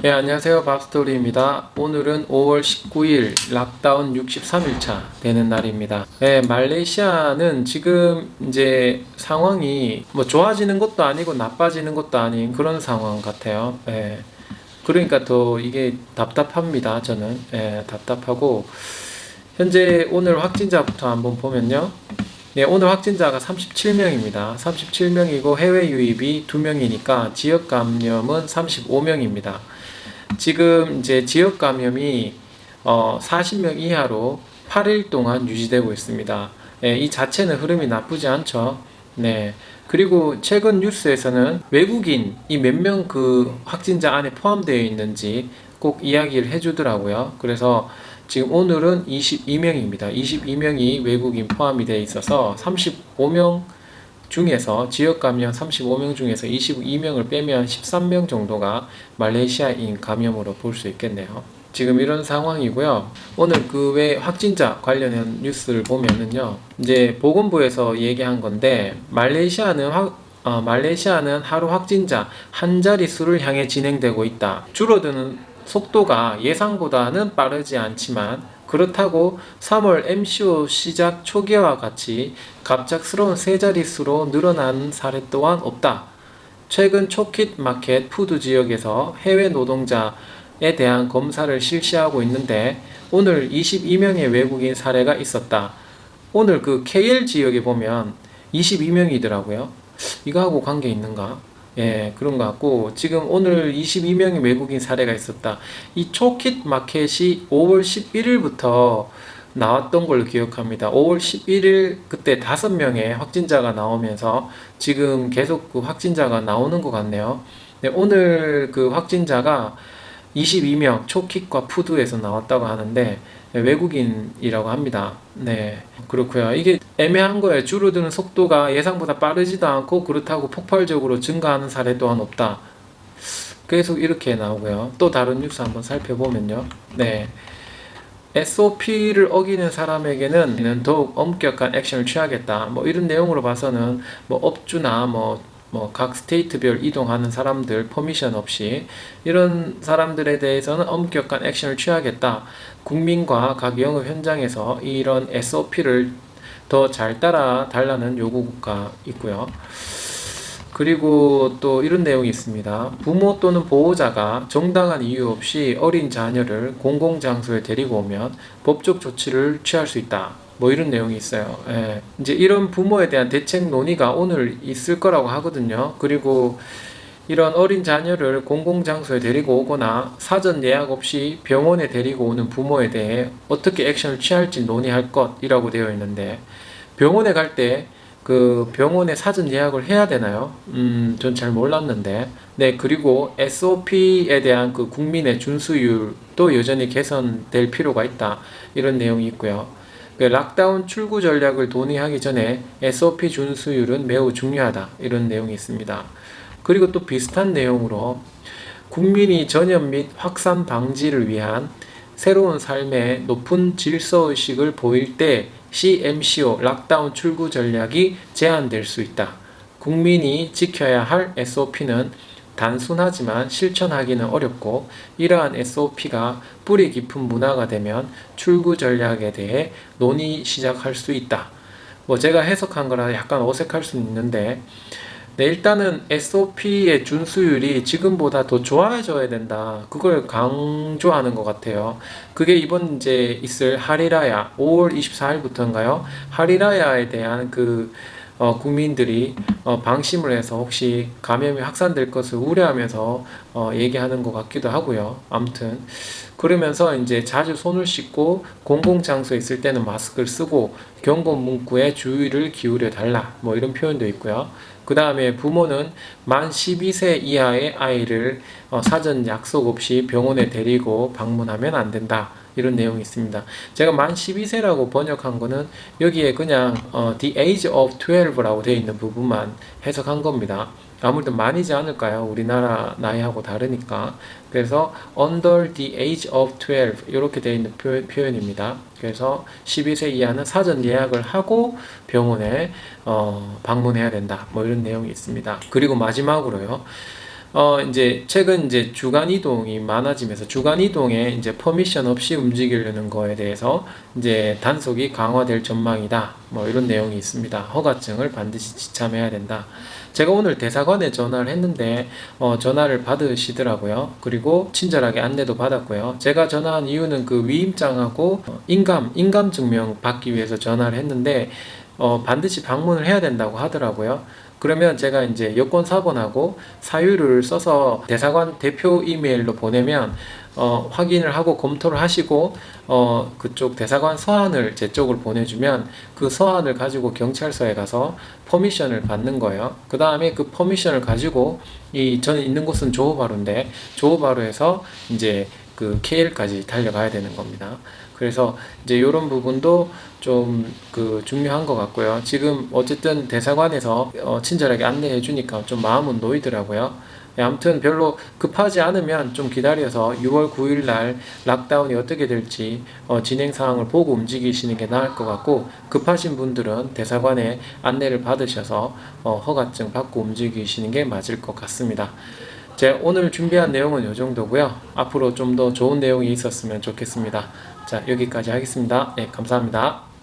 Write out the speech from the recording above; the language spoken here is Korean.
네, 안녕하세요. 밥스토리입니다. 오늘은 5월 19일 락다운 63일차 되는 날입니다. 네, 말레이시아는 지금 이제 상황이 뭐 좋아지는 것도 아니고 나빠지는 것도 아닌 그런 상황 같아요. 네, 그러니까 더 이게 답답합니다. 저는 답답하고 현재 오늘 확진자부터 한번 보면요. 네, 오늘 확진자가 37명입니다. 37명이고 해외 유입이 2명이니까 지역 감염은 35명입니다. 지금 이제 지역 감염이 40명 이하로 8일 동안 유지되고 있습니다. 이 자체는 흐름이 나쁘지 않죠. 네. 그리고 최근 뉴스에서는 외국인이 몇 명 그 확진자 안에 포함되어 있는지 꼭 이야기를 해주더라고요. 그래서 지금 오늘은 22명입니다. 22명이 외국인 포함이 되어 있어서 35명 중에서 지역 감염 35명 중에서 22명을 빼면 13명 정도가 말레이시아인 감염으로 볼 수 있겠네요. 지금 이런 상황이고요. 오늘 그 외 확진자 관련한 뉴스를 보면은요, 이제 보건부에서 얘기한 건데 말레이시아는 하루 확진자 한 자릿수를 향해 진행되고 있다. 줄어드는 속도가 예상보다는 빠르지 않지만 그렇다고 3월 MCO 시작 초기와 같이 갑작스러운 세 자릿수로 늘어난 사례 또한 없다. 최근 초킷 마켓 푸드 지역에서 해외 노동자에 대한 검사를 실시하고 있는데 오늘 22명의 외국인 사례가 있었다. 오늘 그 KL 지역에 보면 22명이더라고요. 이거하고 관계 있는가? 예, 그런 것 같고, 지금 오늘 22명의 외국인 사례가 있었다. 이 초킷 마켓이 5월 11일부터 나왔던 걸로 기억합니다. 5월 11일 그때 5명의 확진자가 나오면서 지금 계속 그 확진자가 나오는 것 같네요. 네, 오늘 그 확진자가 22명 초킥과 푸드에서 나왔다고 하는데 외국인이라고 합니다. 네, 그렇고요. 이게 애매한 거예요. 줄어드는 속도가 예상보다 빠르지도 않고 그렇다고 폭발적으로 증가하는 사례 또한 없다. 계속 이렇게 나오고요. 또 다른 뉴스 한번 살펴보면요. 네, SOP를 어기는 사람에게는 더욱 엄격한 액션을 취하겠다. 뭐 이런 내용으로 봐서는 뭐 업주나 각 스테이트별 이동하는 사람들 퍼미션 없이 이런 사람들에 대해서는 엄격한 액션을 취하겠다. 국민과 각 영업 현장에서 이런 SOP를 더 잘 따라 달라는 요구가 있고요. 그리고 또 이런 내용이 있습니다. 부모 또는 보호자가 정당한 이유 없이 어린 자녀를 공공장소에 데리고 오면 법적 조치를 취할 수 있다. 뭐 이런 내용이 있어요. 예. 이제 이런 부모에 대한 대책 논의가 오늘 있을 거라고 하거든요. 그리고 이런 어린 자녀를 공공장소에 데리고 오거나 사전 예약 없이 병원에 데리고 오는 부모에 대해 어떻게 액션을 취할지 논의할 것이라고 되어 있는데 병원에 갈 때 그 병원에 사전 예약을 해야 되나요? 전 잘 몰랐는데. 네, 그리고 SOP에 대한 그 국민의 준수율도 여전히 개선될 필요가 있다. 이런 내용이 있고요. 락다운 출구 전략을 논의하기 전에 SOP 준수율은 매우 중요하다. 이런 내용이 있습니다. 그리고 또 비슷한 내용으로 국민이 전염 및 확산 방지를 위한 새로운 삶의 높은 질서의식을 보일 때 CMCO 락다운 출구 전략이 제한될 수 있다. 국민이 지켜야 할 SOP는 단순하지만 실천하기는 어렵고 이러한 SOP가 뿌리 깊은 문화가 되면 출구 전략에 대해 논의 시작할 수 있다. 뭐 제가 해석한 거라 약간 어색할 수는 있는데 네, 일단은 SOP의 준수율이 지금보다 더 좋아져야 된다. 그걸 강조하는 것 같아요. 그게 이번 이제 있을 하리라야 5월 24일부터인가요? 하리라야에 대한 국민들이 방심을 해서 혹시 감염이 확산될 것을 우려하면서 얘기하는 것 같기도 하고요. 아무튼 그러면서 이제 자주 손을 씻고 공공장소에 있을 때는 마스크를 쓰고 경고 문구에 주의를 기울여 달라. 뭐 이런 표현도 있고요. 그 다음에 부모는 만 12세 이하의 아이를 사전 약속 없이 병원에 데리고 방문하면 안 된다. 이런 내용이 있습니다. 제가 만 12세라고 번역한 거는 여기에 그냥 the age of 12라고 되어 있는 부분만 해석한 겁니다. 아무래도 만이지 않을까요? 우리나라 나이하고 다르니까. 그래서 under the age of 12 이렇게 되어 있는 표현입니다. 그래서 12세 이하는 사전 예약을 하고 병원에 방문해야 된다. 뭐 이런 내용이 있습니다. 그리고 마지막으로요. 이제 최근 이제 주간 이동이 많아지면서 주간 이동에 이제 퍼미션 없이 움직이려는 거에 대해서 이제 단속이 강화될 전망이다. 뭐 이런 내용이 있습니다. 허가증을 반드시 지참해야 된다. 제가 오늘 대사관에 전화를 했는데 전화를 받으시더라고요. 그리고 친절하게 안내도 받았고요. 제가 전화한 이유는 그 위임장하고 인감 증명 받기 위해서 전화를 했는데 반드시 방문을 해야 된다고 하더라고요. 그러면 제가 이제 여권사본하고 사유를 써서 대사관 대표 이메일로 보내면 확인을 하고 검토를 하시고 그쪽 대사관 서한을 제 쪽으로 보내주면 그 서한을 가지고 경찰서에 가서 퍼미션을 받는 거예요. 그 다음에 그 퍼미션을 가지고 저는 있는 곳은 조호바루인데 조호바루에서 이제 그 KL까지 달려가야 되는 겁니다. 그래서 이제 이런 부분도 좀 중요한 것 같고요. 지금 어쨌든 대사관에서 친절하게 안내해 주니까 좀 마음은 놓이더라고요. 아무튼 별로 급하지 않으면 좀 기다려서 6월 9일 날 락다운이 어떻게 될지 진행 사항을 보고 움직이시는 게 나을 것 같고, 급하신 분들은 대사관에 안내를 받으셔서 허가증 받고 움직이시는 게 맞을 것 같습니다. 제가 오늘 준비한 내용은 이 정도고요. 앞으로 좀 더 좋은 내용이 있었으면 좋겠습니다. 자, 여기까지 하겠습니다. 네, 감사합니다.